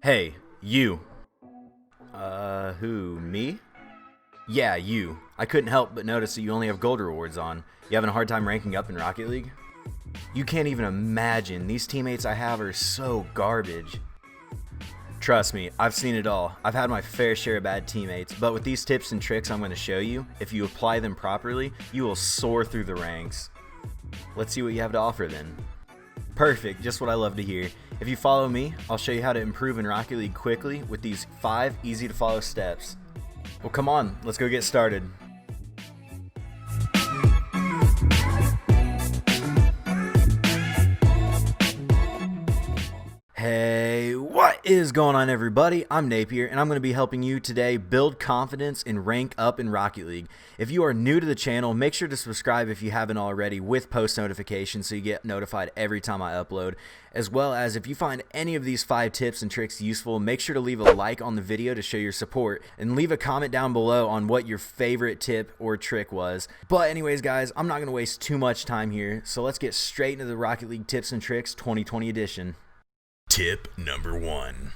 Hey, you. Who, me? Yeah, you. I couldn't help but notice that you only have gold rewards on. You having a hard time ranking up in Rocket League? You can't even imagine. These teammates I have are so garbage. Trust me, I've seen it all. I've had my fair share of bad teammates, but with these tips and tricks I'm going to show you, if you apply them properly, you will soar through the ranks. Let's see what you have to offer then. Perfect, just what I love to hear. If you follow me, I'll show you how to improve in Rocket League quickly with these 5 easy to follow steps. Well, come on, let's go get started. Hey, what is going on, everybody? I'm Napier, and I'm going to be helping you today build confidence and rank up in Rocket League. If you are new to the channel, make sure to subscribe if you haven't already with post notifications so you get notified every time I upload. As well as if you find any of these 5 tips and tricks useful, make sure to leave a like on the video to show your support and leave a comment down below on what your favorite tip or trick was. But anyways, guys, I'm not going to waste too much time here, so let's get straight into the Rocket League Tips and Tricks 2020 edition. Tip number 1.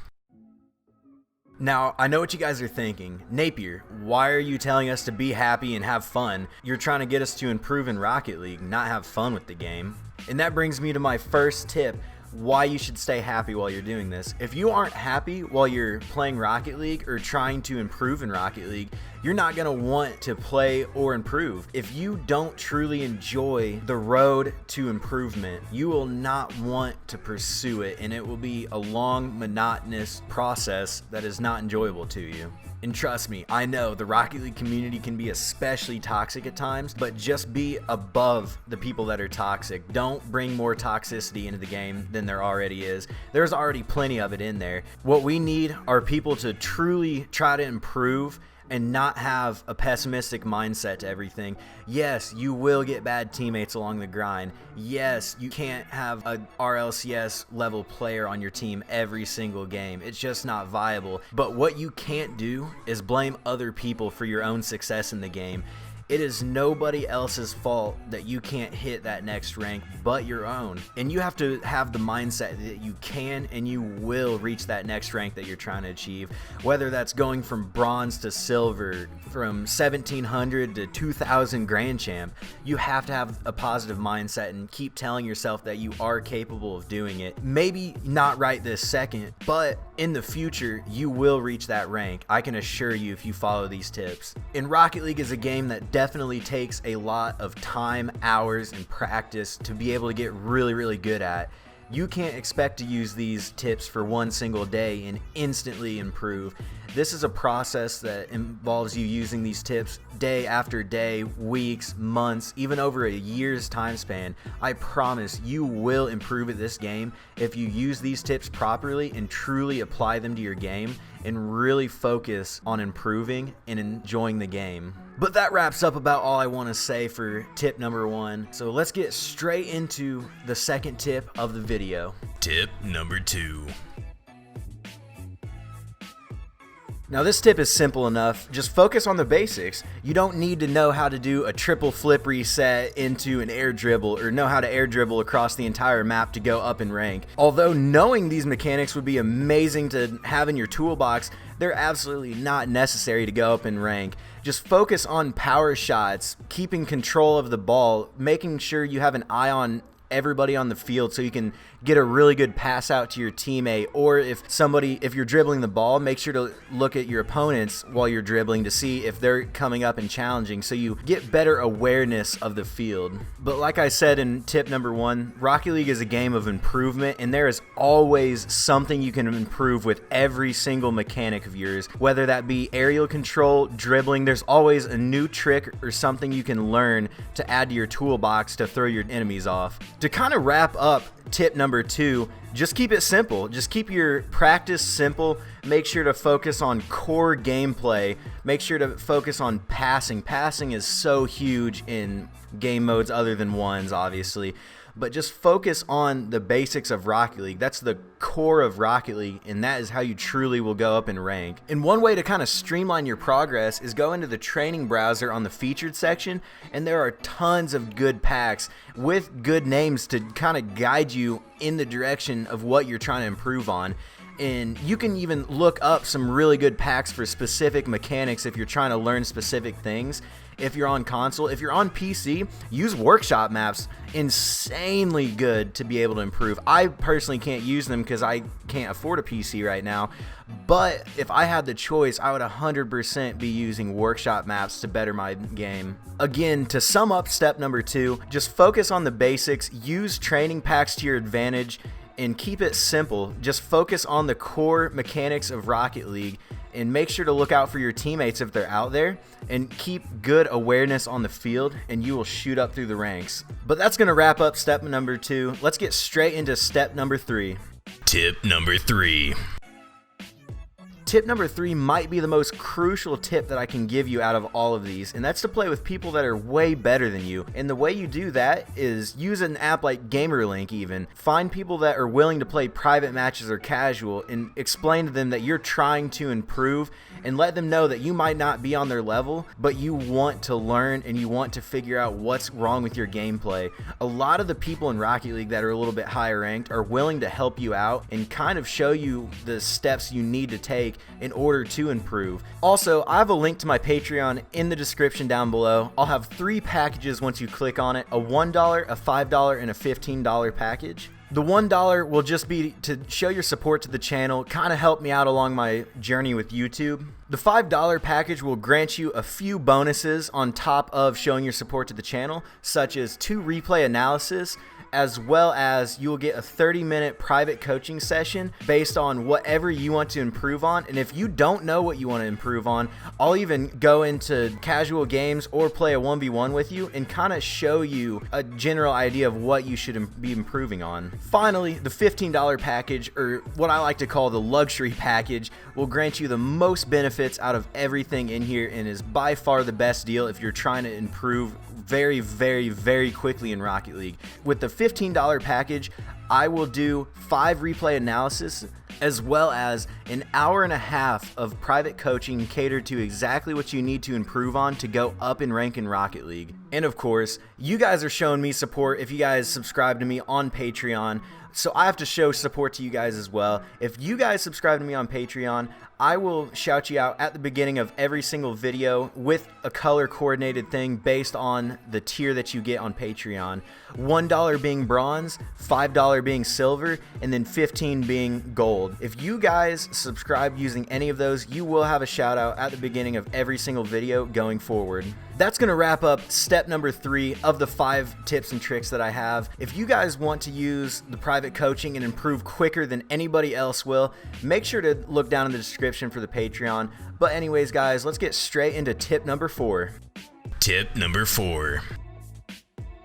Now, I know what you guys are thinking. Napier, why are you telling us to be happy and have fun? You're trying to get us to improve in Rocket League, not have fun with the game. And that brings me to my first tip, why you should stay happy while you're doing this. If you aren't happy while you're playing Rocket League or trying to improve in Rocket League, you're not going to want to play or improve. If you don't truly enjoy the road to improvement, you will not want to pursue it, and it will be a long, monotonous process that is not enjoyable to you. And trust me, I know the Rocket League community can be especially toxic at times, but just be above the people that are toxic. Don't bring more toxicity into the game than there already is. There's already plenty of it in there. What we need are people to truly try to improve and not have a pessimistic mindset to everything. Yes, you will get bad teammates along the grind. Yes, you can't have a RLCS level player on your team every single game. It's just not viable. But what you can't do is blame other people for your own success in the game. It is nobody else's fault that you can't hit that next rank but your own. And you have to have the mindset that you can and you will reach that next rank that you're trying to achieve. Whether that's going from bronze to silver, from 1700 to 2000 grand champ, you have to have a positive mindset and keep telling yourself that you are capable of doing it. Maybe not right this second, but in the future, you will reach that rank. I can assure you if you follow these tips. And Rocket League is a game that definitely takes a lot of time, hours, and practice to be able to get really good at. You can't expect to use these tips for one single day and instantly improve. This is a process that involves you using these tips day after day, weeks, months, even over a year's time span. I promise you will improve at this game if you use these tips properly and truly apply them to your game and really focus on improving and enjoying the game. But that wraps up about all I want to say for tip number 1. So let's get straight into the second tip of the video. Tip number 2. Now this tip is simple enough, just focus on the basics. You don't need to know how to do a triple flip reset into an air dribble or know how to air dribble across the entire map to go up in rank. Although knowing these mechanics would be amazing to have in your toolbox, they're absolutely not necessary to go up in rank. Just focus on power shots, keeping control of the ball, making sure you have an eye on everybody on the field so you can get a really good pass out to your teammate. Or if you're dribbling the ball, make sure to look at your opponents while you're dribbling to see if they're coming up and challenging so you get better awareness of the field. But like I said in tip number 1, Rocket League is a game of improvement, and there is always something you can improve with every single mechanic of yours, whether that be aerial control, dribbling. There's always a new trick or something you can learn to add to your toolbox to throw your enemies off. To kind of wrap up tip number 2, just keep it simple. Just keep your practice simple. Make sure to focus on core gameplay. Make sure to focus on passing. Passing is so huge in game modes other than ones, obviously. But just focus on the basics of Rocket League. That's the core of Rocket League, and that is how you truly will go up in rank. And one way to kind of streamline your progress is go into the training browser on the featured section, and there are tons of good packs with good names to kind of guide you in the direction of what you're trying to improve on. And you can even look up some really good packs for specific mechanics if you're trying to learn specific things. If you're on console, if you're on PC, use workshop maps. Insanely good to be able to improve. I personally can't use them because I can't afford a PC right now. But if I had the choice, I would 100% be using workshop maps to better my game. Again, to sum up step number 2, just focus on the basics, use training packs to your advantage, and keep it simple. Just focus on the core mechanics of Rocket League and make sure to look out for your teammates if they're out there, and keep good awareness on the field, and you will shoot up through the ranks. But that's going to wrap up step number 2. Let's get straight into step number 3. Tip number 3. Tip number 3 might be the most crucial tip that I can give you out of all of these, and that's to play with people that are way better than you. And the way you do that is use an app like GamerLink even. Find people that are willing to play private matches or casual and explain to them that you're trying to improve, and let them know that you might not be on their level, but you want to learn and you want to figure out what's wrong with your gameplay. A lot of the people in Rocket League that are a little bit higher ranked are willing to help you out and kind of show you the steps you need to take in order to improve. Also, I have a link to my Patreon in the description down below. I'll have 3 packages once you click on it: a $1, a $5, and a $15 package. The $1 will just be to show your support to the channel, kind of help me out along my journey with YouTube. The $5 package will grant you a few bonuses on top of showing your support to the channel, such as 2 replay analysis, as well as you will get a 30-minute private coaching session based on whatever you want to improve on. And if you don't know what you want to improve on, I'll even go into casual games or play a 1v1 with you and kind of show you a general idea of what you should be improving on. Finally, the $15 package, or what I like to call the luxury package, will grant you the most benefits out of everything in here and is by far the best deal if you're trying to improve very, very, very quickly in Rocket League. With the $15 package, I will do 5 replay analysis as well as an hour and a half of private coaching catered to exactly what you need to improve on to go up in rank in Rocket League. And of course, you guys are showing me support if you guys subscribe to me on Patreon, so I have to show support to you guys as well. If you guys subscribe to me on Patreon, I will shout you out at the beginning of every single video with a color coordinated thing based on the tier that you get on Patreon. $1 being bronze, $5 being silver, and then $15 being gold. If you guys subscribe using any of those, you will have a shout out at the beginning of every single video going forward. That's going to wrap up step number 3 of the 5 tips and tricks that I have. If you guys want to use the private coaching and improve quicker than anybody else will, make sure to look down in the description for the Patreon. But anyways, guys, let's get straight into tip number 4. Tip number 4.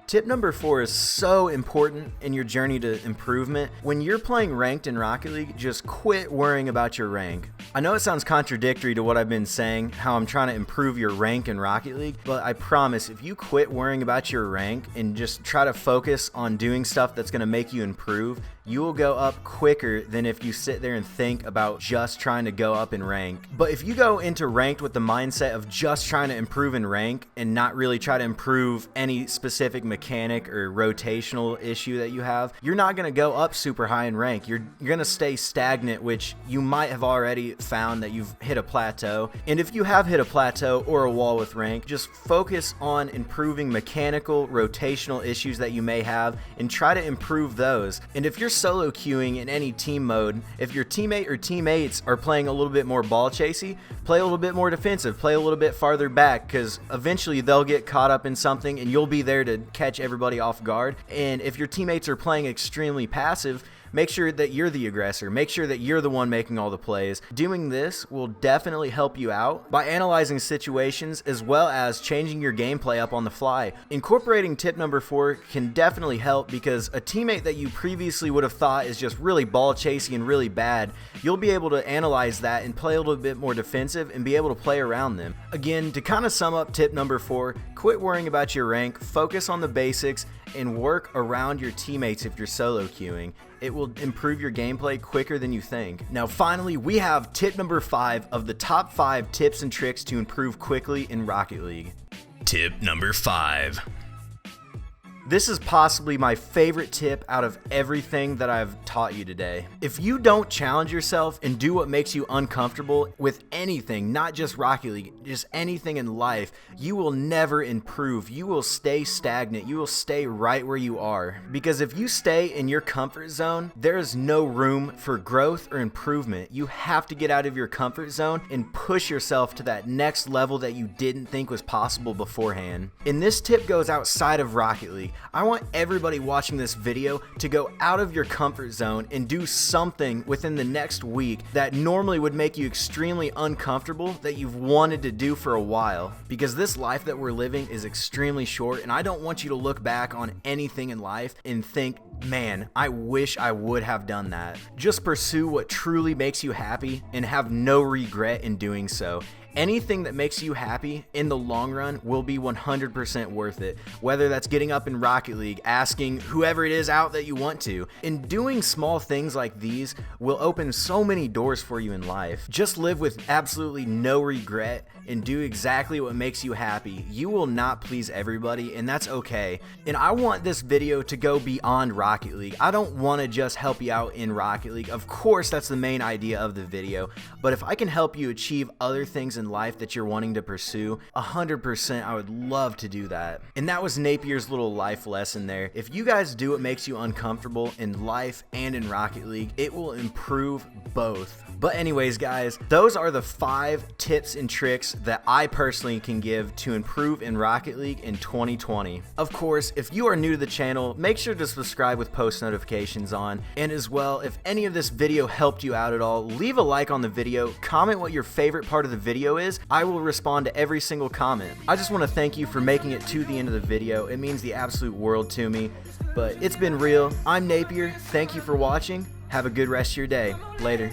Tip number 4 is so important in your journey to improvement. When you're playing ranked in Rocket League, just quit worrying about your rank. I know it sounds contradictory to what I've been saying, how I'm trying to improve your rank in Rocket League, but I promise if you quit worrying about your rank and just try to focus on doing stuff that's going to make you improve, you will go up quicker than if you sit there and think about just trying to go up in rank. But if you go into ranked with the mindset of just trying to improve in rank and not really try to improve any specific mechanic or rotational issue that you have, you're not going to go up super high in rank. You're going to stay stagnant, which you might have already found that you've hit a plateau. And if you have hit a plateau or a wall with rank, just focus on improving mechanical, rotational issues that you may have and try to improve those. And if you're solo queuing in any team mode, if your teammate or teammates are playing a little bit more ball chasey, play a little bit more defensive, play a little bit farther back, because eventually they'll get caught up in something and you'll be there to catch everybody off guard. And if your teammates are playing extremely passive, make sure that you're the aggressor. Make sure that you're the one making all the plays. Doing this will definitely help you out by analyzing situations as well as changing your gameplay up on the fly. Incorporating tip number 4 can definitely help because a teammate that you previously would have thought is just really ball chasing and really bad, you'll be able to analyze that and play a little bit more defensive and be able to play around them. Again, to kind of sum up tip number 4, quit worrying about your rank, focus on the basics, and work around your teammates if you're solo queuing. It will improve your gameplay quicker than you think. Now finally, we have tip number 5 of the top 5 tips and tricks to improve quickly in Rocket League. Tip number 5. This is possibly my favorite tip out of everything that I've taught you today. If you don't challenge yourself and do what makes you uncomfortable with anything, not just Rocket League, just anything in life, you will never improve. You will stay stagnant. You will stay right where you are. Because if you stay in your comfort zone, there is no room for growth or improvement. You have to get out of your comfort zone and push yourself to that next level that you didn't think was possible beforehand. And this tip goes outside of Rocket League. I want everybody watching this video to go out of your comfort zone and do something within the next week that normally would make you extremely uncomfortable that you've wanted to do for a while. Because this life that we're living is extremely short, and I don't want you to look back on anything in life and think, man, I wish I would have done that. Just pursue what truly makes you happy and have no regret in doing so. Anything that makes you happy in the long run will be 100% worth it. Whether that's getting up in Rocket League, asking whoever it is out that you want to. And doing small things like these will open so many doors for you in life. Just live with absolutely no regret and do exactly what makes you happy. You will not please everybody, and that's okay. And I want this video to go beyond Rocket League. I don't want to just help you out in Rocket League. Of course, that's the main idea of the video. But if I can help you achieve other things in life that you're wanting to pursue, 100% I would love to do that. And that was Napier's little life lesson there. If you guys do what makes you uncomfortable in life and in Rocket League, it will improve both. But anyways, guys, those are the 5 tips and tricks that I personally can give to improve in Rocket League in 2020. Of course, if you are new to the channel, make sure to subscribe with post notifications on. And as well, if any of this video helped you out at all, leave a like on the video, comment what your favorite part of the video is. I will respond to every single comment. I just want to thank you for making it to the end of the video. It means the absolute world to me. But it's been real. I'm Napier. Thank you for watching. Have a good rest of your day. Later.